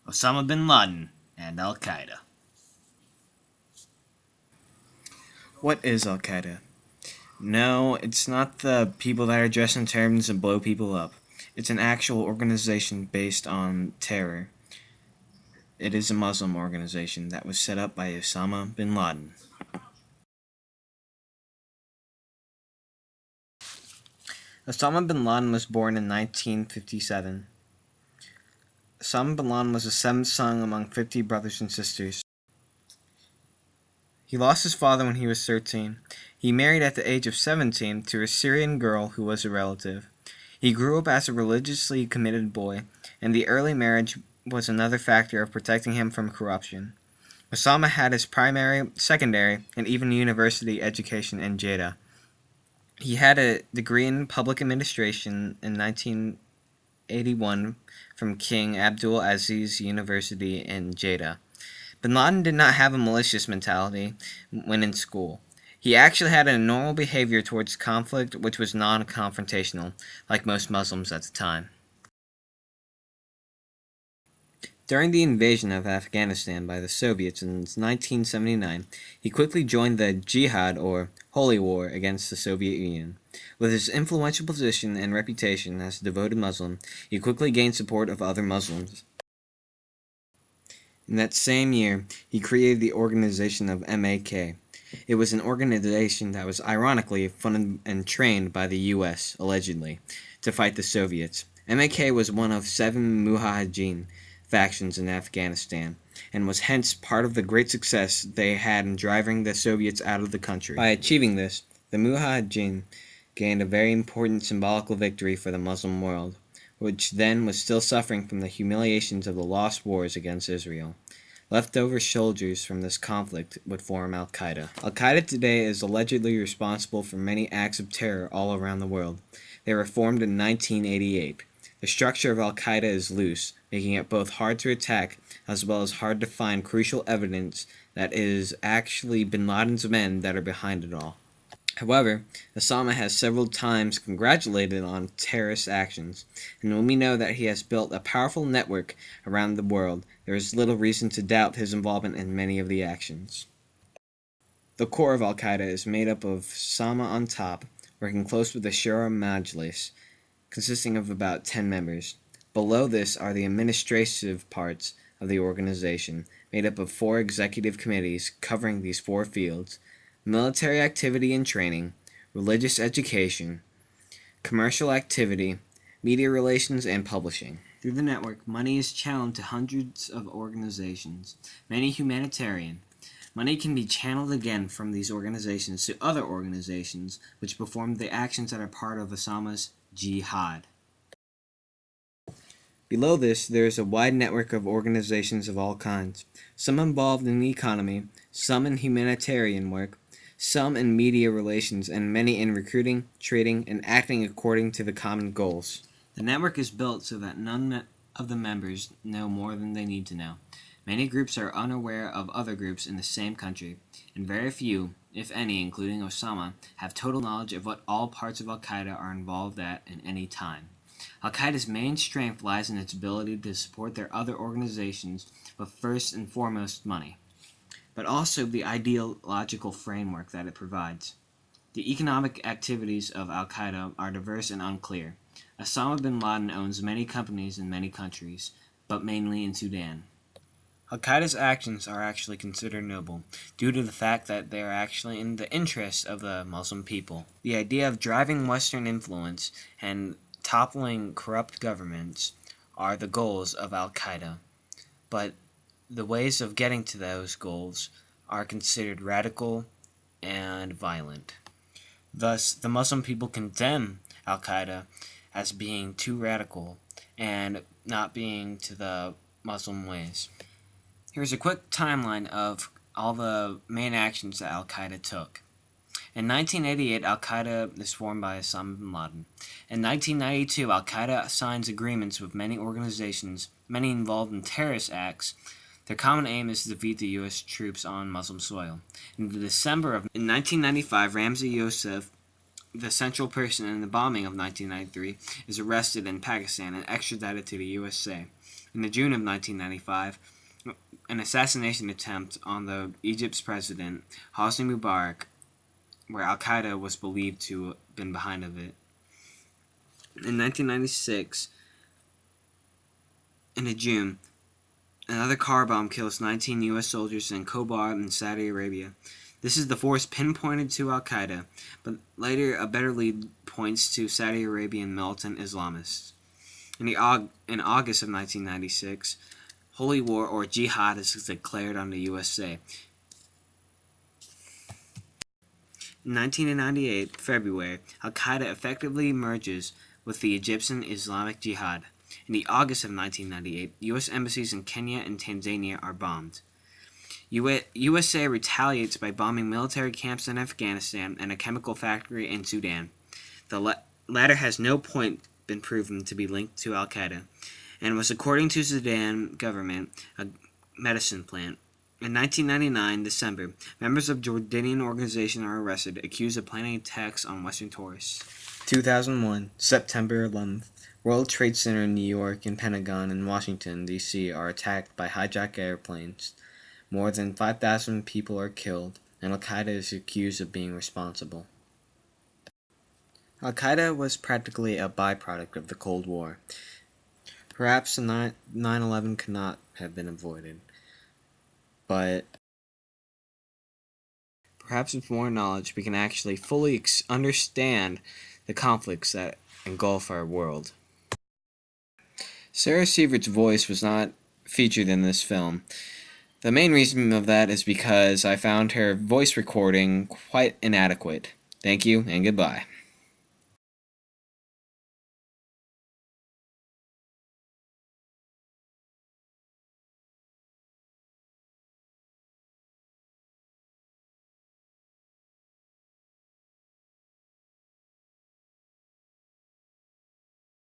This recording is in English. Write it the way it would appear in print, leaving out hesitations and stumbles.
Osama bin Laden and Al-Qaeda. What is Al-Qaeda? No, it's not the people that are dressed in turbans and blow people up. It's an actual organization based on terror. It is a Muslim organization that was set up by Osama bin Laden. Osama bin Laden was born in 1957. Osama bin Laden was the seventh son among 50 brothers and sisters. He lost his father when he was 13. He married at the age of 17 to a Syrian girl who was a relative. He grew up as a religiously committed boy, and the early marriage was another factor of protecting him from corruption. Osama had his primary, secondary, and even university education in Jeddah. He had a degree in public administration in 1981 from King Abdul Aziz University in Jeddah. Bin Laden did not have a malicious mentality when in school. He actually had a normal behavior towards conflict which was non-confrontational, like most Muslims at the time. During the invasion of Afghanistan by the Soviets in 1979, he quickly joined the Jihad, or Holy War, against the Soviet Union. With his influential position and reputation as a devoted Muslim, he quickly gained support of other Muslims. In that same year, he created the organization of MAK. It was an organization that was ironically funded and trained by the U.S., allegedly, to fight the Soviets. MAK was one of 7 Mujahideen factions in Afghanistan, and was hence part of the great success they had in driving the Soviets out of the country. By achieving this, the Mujahideen gained a very important symbolical victory for the Muslim world, which then was still suffering from the humiliations of the lost wars against Israel. Leftover soldiers from this conflict would form Al-Qaeda. Al-Qaeda today is allegedly responsible for many acts of terror all around the world. They were formed in 1988. The structure of Al-Qaeda is loose, making it both hard to attack as well as hard to find crucial evidence that it is actually bin Laden's men that are behind it all. However, Osama has several times congratulated on terrorist actions, and when we know that he has built a powerful network around the world, there is little reason to doubt his involvement in many of the actions. The core of Al-Qaeda is made up of Osama on top, working close with the Shura Majlis, consisting of about 10 members. Below this are the administrative parts of the organization, made up of 4 executive committees covering these 4 fields: military activity and training, religious education, commercial activity, media relations, and publishing. Through the network, money is channeled to hundreds of organizations, many humanitarian. Money can be channeled again from these organizations to other organizations which perform the actions that are part of Osama's jihad. Below this, there is a wide network of organizations of all kinds, some involved in the economy, some in humanitarian work, some in media relations, and many in recruiting, trading, and acting according to the common goals. The network is built so that none of the members know more than they need to know. Many groups are unaware of other groups in the same country, and very few, if any, including Osama, have total knowledge of what all parts of Al-Qaeda are involved at any time. Al-Qaeda's main strength lies in its ability to support their other organizations, but first and foremost money, but also the ideological framework that it provides. The economic activities of Al-Qaeda are diverse and unclear. Osama bin Laden owns many companies in many countries, but mainly in Sudan. Al-Qaeda's actions are actually considered noble, due to the fact that they are actually in the interest of the Muslim people. The idea of driving Western influence and toppling corrupt governments are the goals of Al-Qaeda, but the ways of getting to those goals are considered radical and violent. Thus, the Muslim people condemn Al-Qaeda as being too radical and not being to the Muslim ways. Here's a quick timeline of all the main actions that Al-Qaeda took. In 1988, Al-Qaeda is formed by Osama bin Laden. In 1992, Al-Qaeda signs agreements with many organizations, many involved in terrorist acts. Their common aim is to defeat the U.S. troops on Muslim soil. In December of 1995, Ramzi Youssef, the central person in the bombing of 1993, is arrested in Pakistan and extradited to the USA. In the June of 1995, an assassination attempt on Egypt's president, Hosni Mubarak, where Al-Qaeda was believed to have been behind of it. In 1996, in June, another car bomb kills 19 U.S. soldiers in Khobar in Saudi Arabia. This is the force pinpointed to Al-Qaeda, but later a better lead points to Saudi Arabian militant Islamists. In August of 1996, Holy War or Jihad is declared on the USA. In 1998, February, Al-Qaeda effectively merges with the Egyptian Islamic Jihad. In the August of 1998, U.S. embassies in Kenya and Tanzania are bombed. USA retaliates by bombing military camps in Afghanistan and a chemical factory in Sudan. The latter has no point been proven to be linked to Al-Qaeda, and was, according to Sudan government, a medicine plant. In 1999, December, members of Jordanian organization are arrested, accused of planning attacks on Western tourists. 2001, September 11th, World Trade Center in New York and Pentagon in Washington, D.C. are attacked by hijacked airplanes. More than 5,000 people are killed, and Al-Qaeda is accused of being responsible. Al-Qaeda was practically a byproduct of the Cold War. Perhaps 9/11 could not have been avoided, but perhaps with more knowledge we can actually fully understand the conflicts that engulf our world. Sarah Sievert's voice was not featured in this film. The main reason of that is because I found her voice recording quite inadequate. Thank you and goodbye.